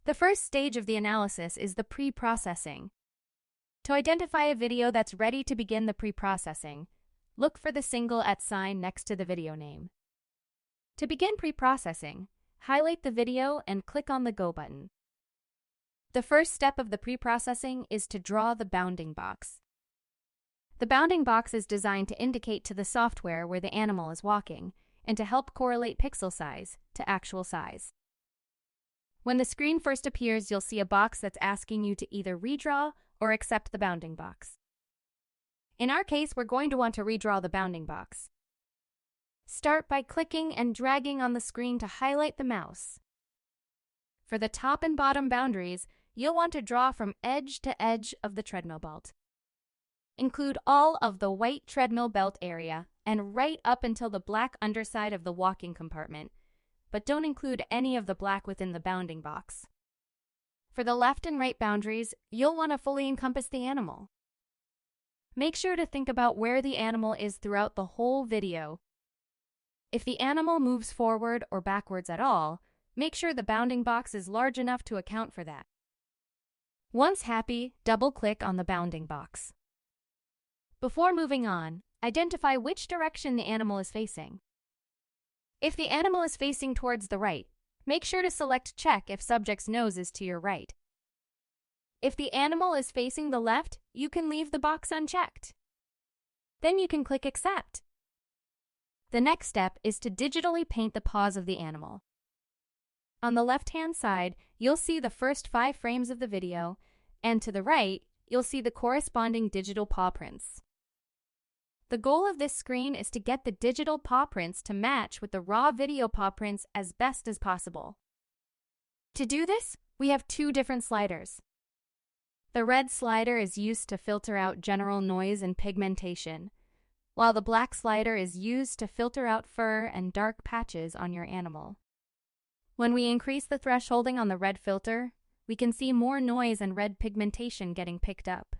The first stage of the analysis is the pre-processing. To identify a video that's ready to begin the pre-processing, look for the single @ sign next to the video name. To begin pre-processing, highlight the video and click on the Go button. The first step of the pre-processing is to draw the bounding box. The bounding box is designed to indicate to the software where the animal is walking and to help correlate pixel size to actual size. When the screen first appears, you'll see a box that's asking you to either redraw or accept the bounding box. In our case, we're going to want to redraw the bounding box. Start by clicking and dragging on the screen to highlight the mouse. For the top and bottom boundaries, you'll want to draw from edge to edge of the treadmill belt. Include all of the white treadmill belt area and right up until the black underside of the walking compartment, but don't include any of the black within the bounding box. For the left and right boundaries, you'll want to fully encompass the animal. Make sure to think about where the animal is throughout the whole video. If the animal moves forward or backwards at all, make sure the bounding box is large enough to account for that. Once happy, double-click on the bounding box. Before moving on, identify which direction the animal is facing. If the animal is facing towards the right, make sure to select Check if subject's nose is to your right. If the animal is facing the left, you can leave the box unchecked. Then you can click Accept. The next step is to digitally paint the paws of the animal. On the left-hand side, you'll see the first 5 frames of the video, and to the right, you'll see the corresponding digital paw prints. The goal of this screen is to get the digital paw prints to match with the raw video paw prints as best as possible. To do this, we have 2 different sliders. The red slider is used to filter out general noise and pigmentation, while the black slider is used to filter out fur and dark patches on your animal. When we increase the thresholding on the red filter, we can see more noise and red pigmentation getting picked up.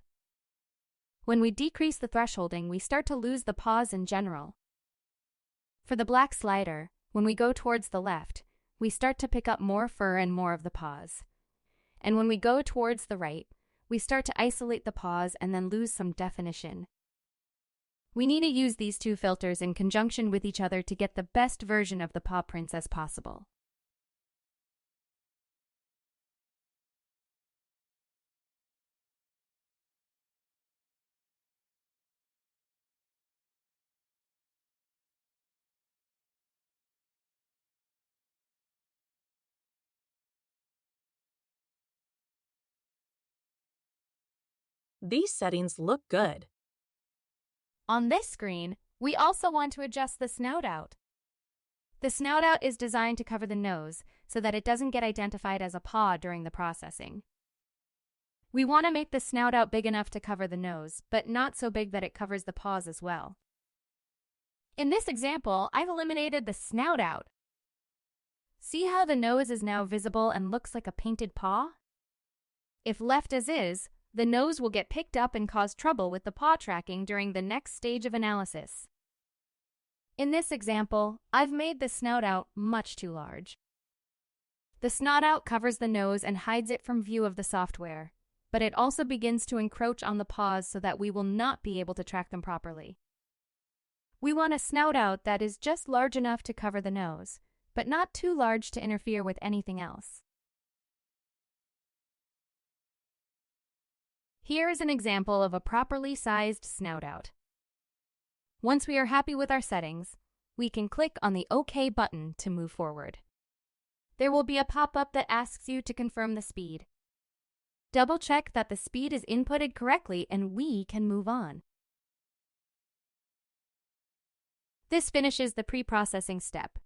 When we decrease the thresholding, we start to lose the paws in general. For the black slider, when we go towards the left, we start to pick up more fur and more of the paws. And when we go towards the right, we start to isolate the paws and then lose some definition. We need to use these 2 filters in conjunction with each other to get the best version of the paw prints as possible. These settings look good. On this screen, we also want to adjust the snout out. The snout out is designed to cover the nose so that it doesn't get identified as a paw during the processing. We want to make the snout out big enough to cover the nose, but not so big that it covers the paws as well. In this example, I've eliminated the snout out. See how the nose is now visible and looks like a painted paw? If left as is, the nose will get picked up and cause trouble with the paw tracking during the next stage of analysis. In this example, I've made the snout out much too large. The snout out covers the nose and hides it from view of the software, but it also begins to encroach on the paws so that we will not be able to track them properly. We want a snout out that is just large enough to cover the nose, but not too large to interfere with anything else. Here is an example of a properly sized snout out. Once we are happy with our settings, we can click on the OK button to move forward. There will be a pop-up that asks you to confirm the speed. Double-check that the speed is inputted correctly and we can move on. This finishes the pre-processing step.